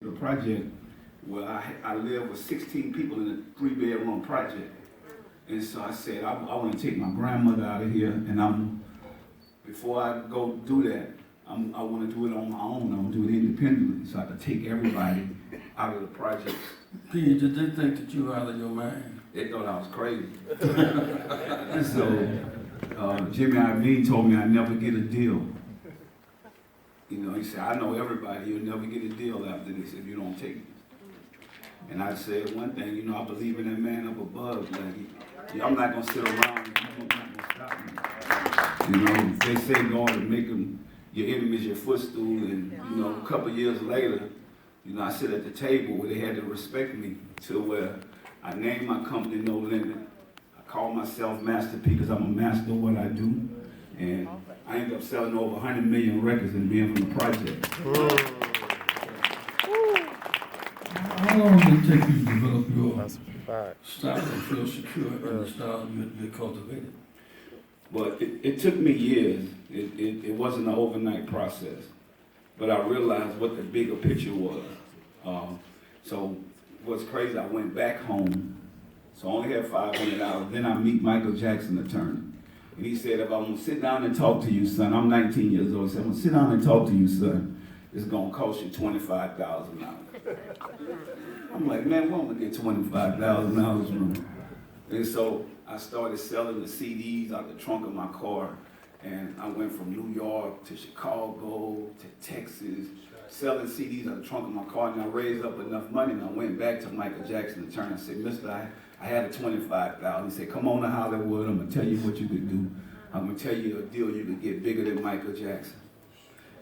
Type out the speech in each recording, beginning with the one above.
The project where I live with 16 people in a 3-bedroom project. And so I said, I want to take my grandmother out of here, and before I go do that, I want to do it on my own. I want to do it independently, so I can take everybody out of the projects. P, did they think that you were out of your mind? They thought I was crazy. And so Jimmy Iovine told me I'd never get a deal. You know, he said, I know everybody, you'll never get a deal after this if you don't take it. And I said one thing, you know, I believe in that man up above. Like, I'm not going to sit around and you're not going to stop me. You know, they say God will make them, your enemies your footstool. And, you know, a couple years later, you know, I sit at the table where they had to respect me to where I named my company No Limit. I call myself Master P because I'm a master of what I do. And I ended up selling over 100 million records and being from the project. How long did it take you to develop your style and feel secure in the style you cultivated? But it took me years. It wasn't an overnight process. But I realized what the bigger picture was. So what's crazy, I went back home. So I only had $500. Then I meet Michael Jackson, attorney. And he said, if I'm going to sit down and talk to you, son, I'm 19 years old. He said, I'm going to sit down and talk to you, son. It's going to cost you $25,000. I'm like, man, where am I going to get $25,000 from? And so I started selling the CDs out the trunk of my car. And I went from New York to Chicago to Texas, selling CDs out the trunk of my car. And I raised up enough money, and I went back to Michael Jackson, the attorney. I said, mister, I had a $25,000. He said, come on to Hollywood. I'm going to tell you what you could do. I'm going to tell you a deal you could get bigger than Michael Jackson.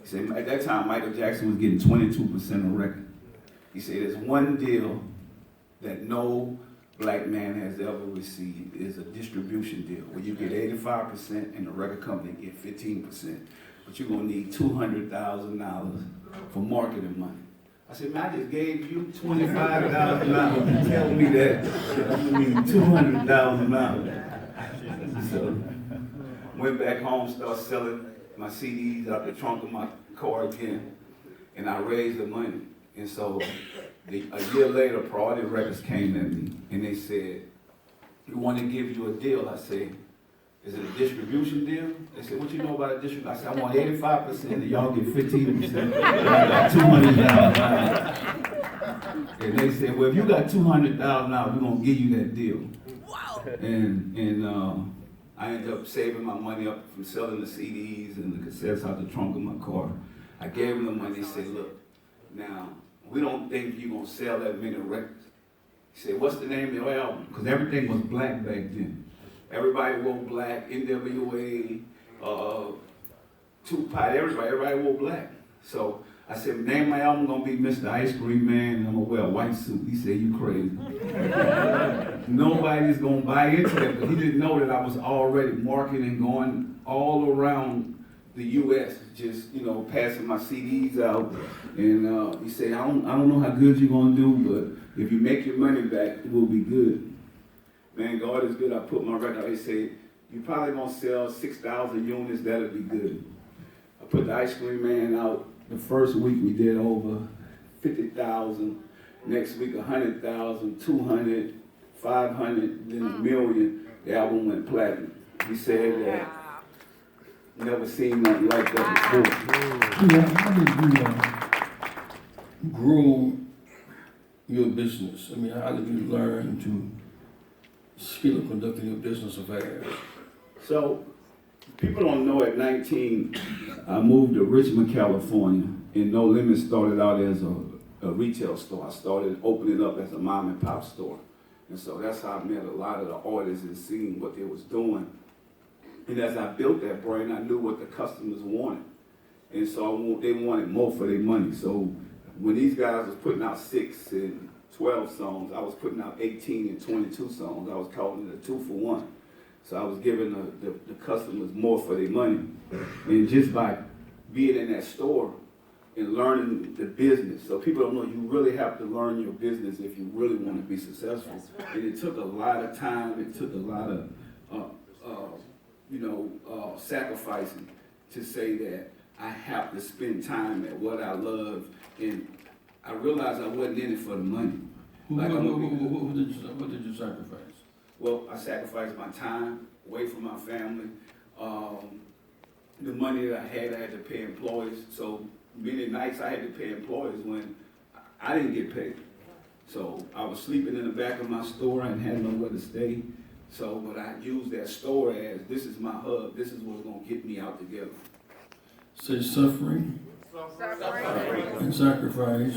He said, at that time, Michael Jackson was getting 22% of record. He said, there's one deal that no black man has ever received is a distribution deal where you get 85% and the record company get 15%. But you're going to need $200,000 for marketing money. I said, man, I just gave you $25,000 to tell me that you need $200,000. So, went back home, started selling my CDs out the trunk of my car again, and I raised the money. And so, a year later, Priority Records came at me, and they said, we want to give you a deal. I said, is it a distribution deal? They said, what you know about a distribution? I said, I want 85% and y'all get 15%. I got $200,000. And they said, well, if you got $200,000, we're going to give you that deal. Wow. And I ended up saving my money up from selling the CDs and the cassettes out the trunk of my car. I gave them the money. They said, look, now, we don't think you're going to sell that many records. He said, what's the name of your album? Because everything was black back then. Everybody wore black, NWA, Tupac, everybody wore black. So I said, name my album gonna be Mr. Ice Cream Man, and I'm gonna wear a white suit. He said, you crazy. Nobody's gonna buy into that, but he didn't know that I was already marketing, going all around the U.S., just, you know, passing my CDs out. And he said, I don't know how good you're gonna do, but if you make your money back, it will be good. Man, God is good. I put my record out. They say, you probably gonna sell 6,000 units, that'll be good. I put the Ice Cream Man out. The first week we did over 50,000. Next week 100,000, 200, 500, then a million. The album went platinum. He said that never seen nothing like that before. Yeah, how did you grow your business? I mean, how did you learn to skill of conducting your business affairs? So, people don't know at 19, I moved to Richmond, California, and No Limit started out as a retail store. I started opening up as a mom and pop store. And so that's how I met a lot of the artists and seeing what they was doing. And as I built that brand, I knew what the customers wanted. And so they wanted more for their money. So when these guys was putting out 6 and 12 songs, I was putting out 18 and 22 songs. I was calling it a 2-for-1. So I was giving the customers more for their money. And just by being in that store and learning the business. So people don't know you really have to learn your business if you really want to be successful. And it took a lot of time. It took a lot of, sacrificing to say that I have to spend time at what I love. And I realized I wasn't in it for the money. What did you sacrifice? Well, I sacrificed my time away from my family. The money that I had to pay employees. So many nights I had to pay employees when I didn't get paid. So I was sleeping in the back of my store and had nowhere to stay. So, but I used that store as, this is my hub. This is what's gonna get me out together. Say suffering and sacrifice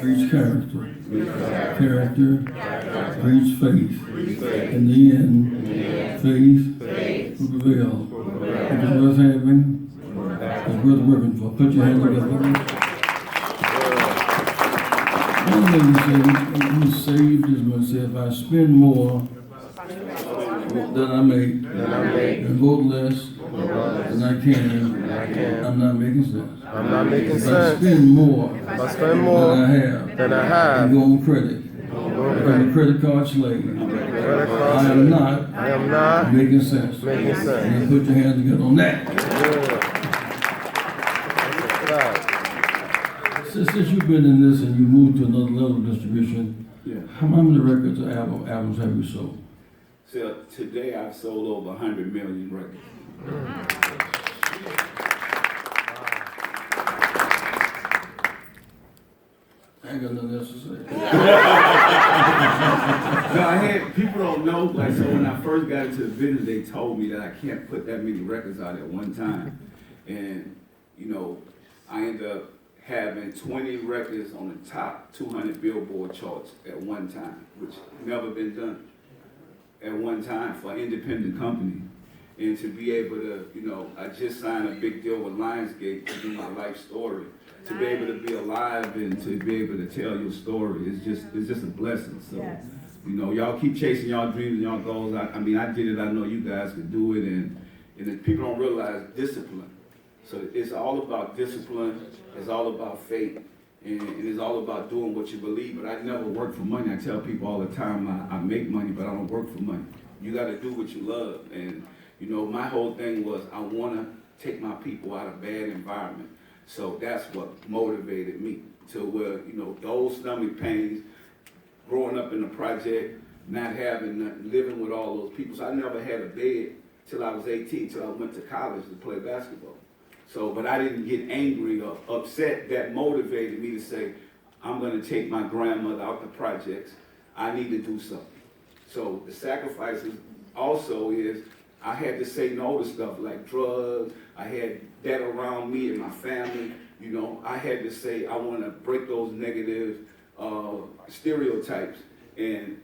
breeds character. Character breeds faith. In the end, faith will prevail. If it's worth having, it's worth working for. Put your hands together. One lady said, "I'm saved," is going to say, if I spend more than I make, and vote less than I can, I'm not making sense. I'm not making If sense. I spend more than I have, and go on credit, I'm a credit card slave. I am not making sense. And you put your hands together on that. Since you've been in this and you moved to another level of distribution, how many records or albums have you sold? So today I've sold over 100 million records. I ain't got nothing else to say. No, I had, people don't know, like, so when I first got into the business, they told me that I can't put that many records out at one time. And, you know, I ended up having 20 records on the top 200 Billboard charts at one time, which never been done at one time for an independent company. And to be able to, you know, I just signed a big deal with Lionsgate to do my life story. To be able to be alive and to be able to tell your story is just a blessing. So, you know, y'all keep chasing y'all dreams and y'all goals. I mean, I did it. I know you guys could do it. And if people don't realize discipline. So it's all about discipline. It's all about faith. And it's all about doing what you believe. But I never work for money. I tell people all the time, I make money, but I don't work for money. You got to do what you love. And, you know, my whole thing was I want to take my people out of bad environment. So that's what motivated me to where, you know, those stomach pains, growing up in the project, not having nothing, living with all those people. So I never had a bed till I was 18, till I went to college to play basketball. So, but I didn't get angry or upset. That motivated me to say, I'm going to take my grandmother out the projects. I need to do something. So the sacrifices also is I had to say no to stuff like drugs. I had that around me and my family. You know, I had to say I want to break those negative stereotypes, and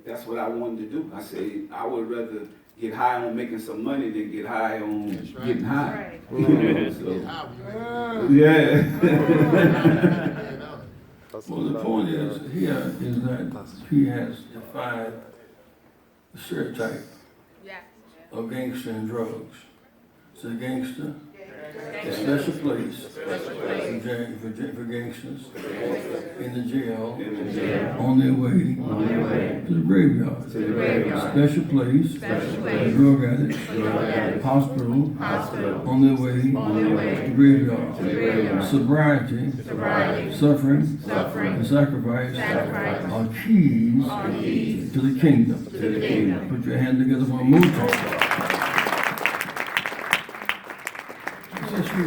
that's what I wanted to do. I say I would rather get high on making some money than get high on getting high. Right. You know, so, yeah. Well, the point is here is that he has defied the stereotype of gangster and drugs. So gangster, a special place for gangsters in the jail, on their way to the graveyard. Special place for drug addicts, hospital, on their way to the graveyard. Sobriety, suffering, and sacrifice are keys to the kingdom. Put your hand together for a move talk. Since you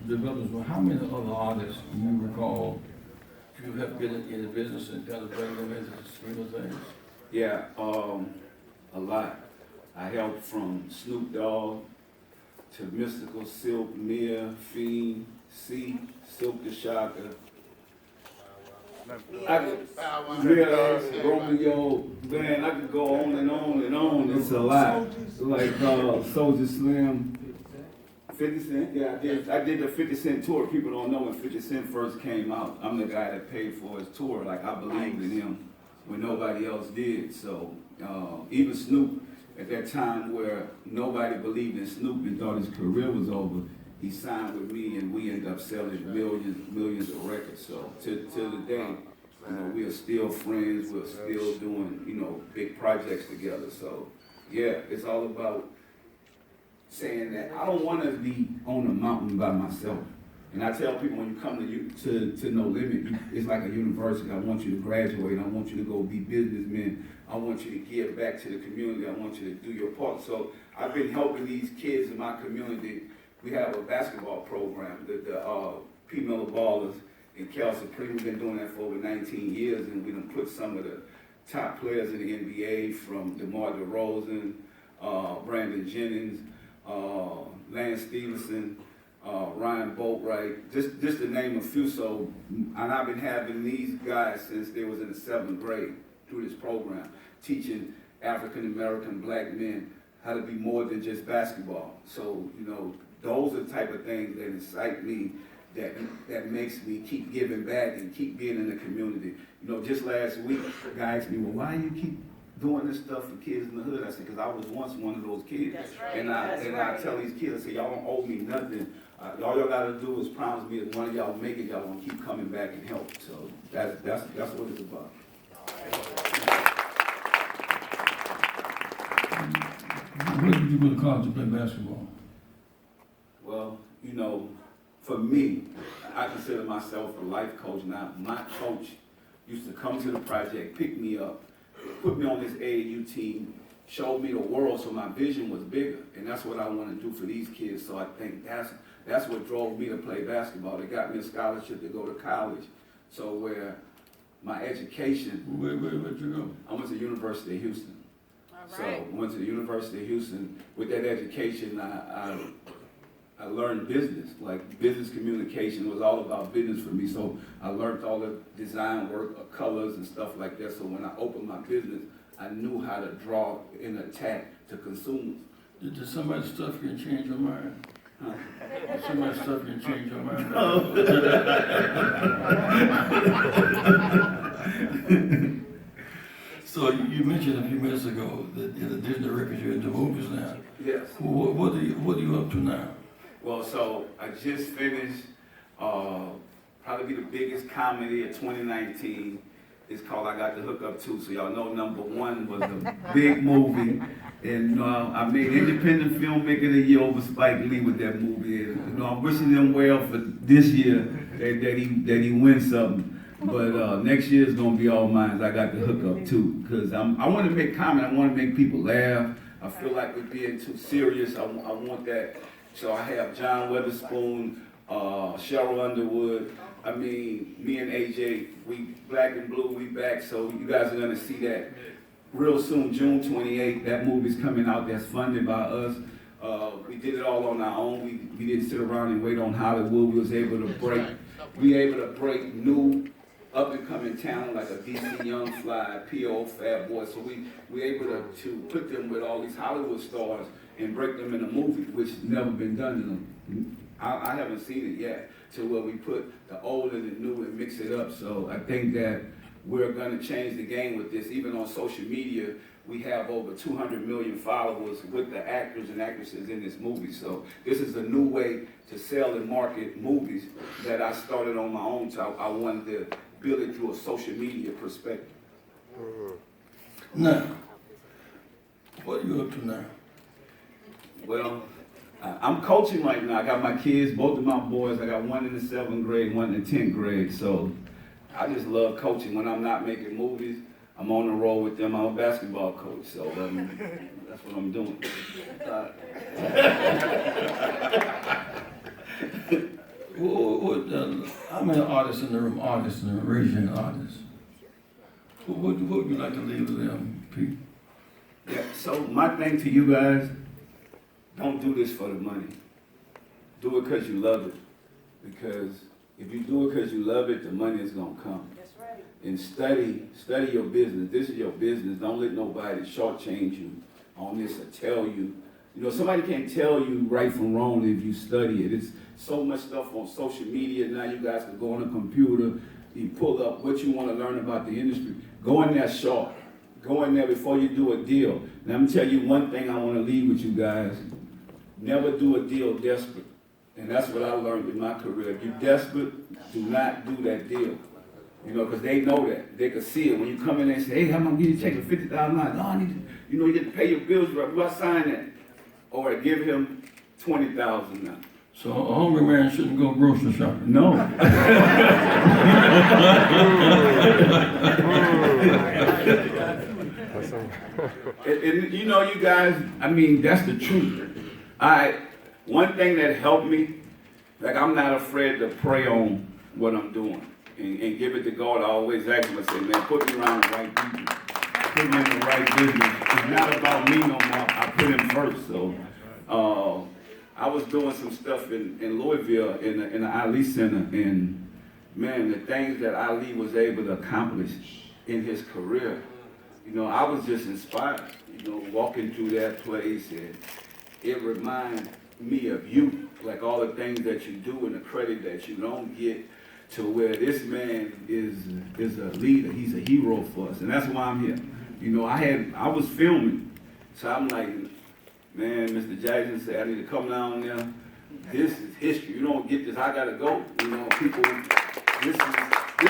developed, well, how many other artists do you recall you have been in the business and kind of bring them into the swing of things? Yeah, a lot. I helped from Snoop Dogg to Mystical, Silk, Mia, Fiend, C, Silk the Shocker. Romeo, man, I could go on and on and on. It's a lot. Like Soulja Slim. 50 Cent, yeah, I did the 50 Cent tour. People don't know when 50 Cent first came out. I'm the guy that paid for his tour. Like, I believed in him when nobody else did. So, even Snoop, at that time where nobody believed in Snoop and thought his career was over, he signed with me and we ended up selling millions of records. So, till the day, you know, we are still friends. We're still doing, you know, big projects together. So, yeah, it's all about saying that I don't want to be on a mountain by myself. And I tell people when you come to No Limit, it's like a university. I want you to graduate. I want you to go be businessmen. I want you to give back to the community. I want you to do your part. So I've been helping these kids in my community. We have a basketball program, the P. Miller Ballers in Cal Supreme. We've been doing that for over 19 years, and we done put some of the top players in the NBA from DeMar DeRozan, Brandon Jennings, Lance Stevenson, Ryan Boatwright, just to name a few. So, and I've been having these guys since they was in the 7th grade through this program, teaching African American black men how to be more than just basketball. So, you know, those are the type of things that excite me, that makes me keep giving back and keep being in the community. You know, just last week, a guy asked me, well, why do you keep doing this stuff for kids in the hood? I said, because I was once one of those kids. That's right. And I tell these kids, I say, y'all don't owe me nothing. All y'all gotta do is promise me if one of y'all make it, y'all gonna keep coming back and help. So that's what it's about. Where did you go to college to play basketball? Well, you know, for me, I consider myself a life coach now. My coach used to come to the project, pick me up, put me on this AAU team, showed me the world, so my vision was bigger. And that's what I want to do for these kids. So I think that's what drove me to play basketball. It got me a scholarship to go to college. So where my education... Where'd you go? I went to the University of Houston. All So right. went to the University of Houston. With that education, I learned business. Like business communication was all about business for me. So I learned all the design work of colors and stuff like that. So when I opened my business, I knew how to draw and attack to consumers. Did somebody stuff you and change your mind? Huh? Did somebody stuff you and change your mind? So you mentioned a few minutes ago that in addition to records, you're into movies now. Yes. What are you up to now? Well, so I just finished probably be the biggest comedy of 2019. It's called I Got the Hook Up Too. So y'all know #1 was a big movie. And I made Independent Filmmaker of the Year over Spike Lee with that movie. And, you know, I'm wishing them well for this year that he wins something. But next year is gonna be all mine. I got the hook up too, because I want to make comedy. I want to make people laugh. I feel like we're being too serious. I want that. So I have John Witherspoon, Cheryl Underwood. I mean, me and AJ, we Black and Blue, we back. So you guys are gonna see that real soon, June 28th. That movie's coming out. That's funded by us. We did it all on our own. We didn't sit around and wait on Hollywood. We was able to break new up-and-coming talent like a DC Young Fly, P.O. Fat Boy. So we able to put them with all these Hollywood stars and break them in a movie, which has never been done. I haven't seen it yet, to where we put the old and the new and mix it up. So I think that we're going to change the game with this. Even on social media, we have over 200 million followers with the actors and actresses in this movie. So this is a new way to sell and market movies that I started on my own. So I wanted to build it through a social media perspective. Now, what are you up to now? Well, I'm coaching right now. I got my kids, both of my boys. I got one in the 7th grade, one in the 10th grade. So I just love coaching. When I'm not making movies, I'm on the road with them. I'm a basketball coach. So that's what I'm doing. How many artists in the room, raise your hand, artists? What would you like to leave with them, Pete? Yeah, so my thing to you guys, don't do this for the money. Do it because you love it. Because if you do it because you love it, the money is going to come. That's right. And study your business. This is your business. Don't let nobody shortchange you on this or tell you. You know, somebody can't tell you right from wrong if you study it. It's so much stuff on social media now. You guys can go on a computer, you pull up what you want to learn about the industry. Go in there sharp. Go in there before you do a deal. Now, I'm going to tell you one thing I want to leave with you guys. Never do a deal desperate. And that's what I learned in my career. If you're desperate, do not do that deal. You know, because they know that. They can see it. When you come in there and say, hey, I'm going to give you a check for $50,000. No, I need to, you know, you get to pay your bills. Do I sign that? Or give him $20,000 now. So a hungry man shouldn't go grocery shopping. No. And you know, you guys, I mean, that's the truth. One thing that helped me, like I'm not afraid to pray on what I'm doing and give it to God. I always ask him, I say, man, put me around the right people. Put me in the right business. It's not about me no more. I put him first. So I was doing some stuff in Louisville in the Ali Center, and man, the things that Ali was able to accomplish in his career, you know, I was just inspired, you know, walking through that place, and it reminds me of you, like all the things that you do and the credit that you don't get, to where this man is a leader. He's a hero for us, and that's why I'm here. You know, I was filming, so I'm like, man, Mr. Jackson said I need to come down there. This is history. You don't get this. I gotta go. You know, people. This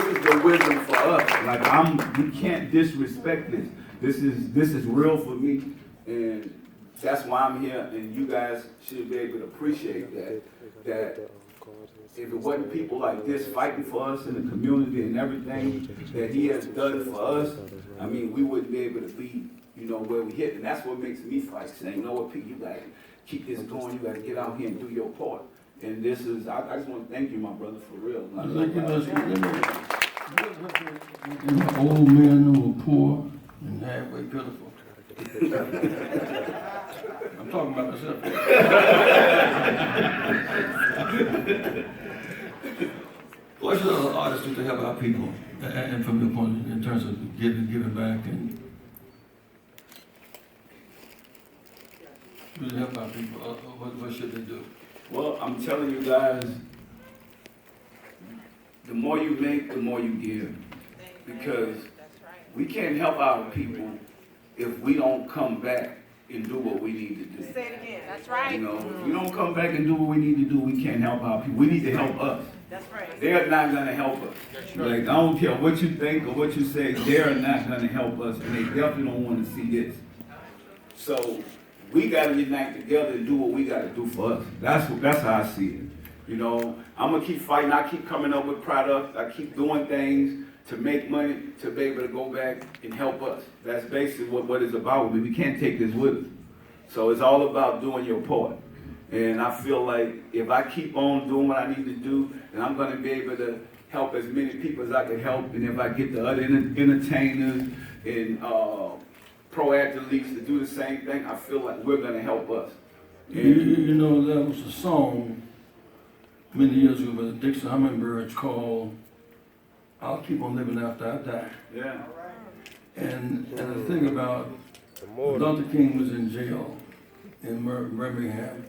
is the wisdom for us. Like we can't disrespect this. This is real for me, and that's why I'm here. And you guys should be able to appreciate that if it wasn't people like this fighting for us in the community and everything that he has done for us, I mean, we wouldn't be able to be, you know, where we hit. And that's what makes me fight, saying, you know what, Pete, you gotta keep this going. You gotta get out here and do your part. And this is, I just want to thank you, my brother, for real. Thank you, old men who are poor and halfway pitiful. I'm talking about myself. What should other artists do to help our people? And from your point, in terms of giving back and really help our people, what should they do? Well, I'm telling you guys, the more you make, the more you give. Because we can't help our people if we don't come back and do what we need to do. Say it again. That's right. You know, if we don't come back and do what we need to do, we can't help our people. We need to help us. That's right. They're not going to help us. Like, I don't care what you think or what you say, they're not going to help us, and they definitely don't want to see this. So we got to unite together and do what we got to do for us. That's how I see it. You know, I'm going to keep fighting. I keep coming up with products. I keep doing things to make money, to be able to go back and help us. That's basically what it's about. We can't take this with us. So it's all about doing your part. And I feel like if I keep on doing what I need to do, then I'm going to be able to help as many people as I can help. And if I get the other entertainers and pro athletes to do the same thing, I feel like we're going to help us. You know, there was a song many years ago by the Dixon Hummingbirds called "I'll Keep on Living After I Die." Yeah. And the thing about Dr. King was in jail in Birmingham.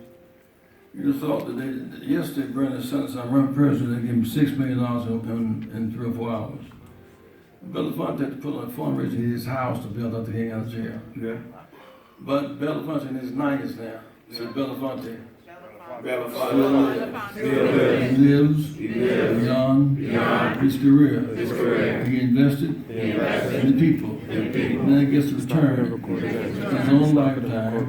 You just thought that yesterday Bernie Sanders, I run president, they gave him $6 million in 3 or 4 hours. Belafonte had to put on a fundraiser in his house to bail Dr. King out of jail. Yeah. But Belafonte in his 90s now. So Belafonte lives beyond his career. He invested in the people. And then he gets to return his own lifetime.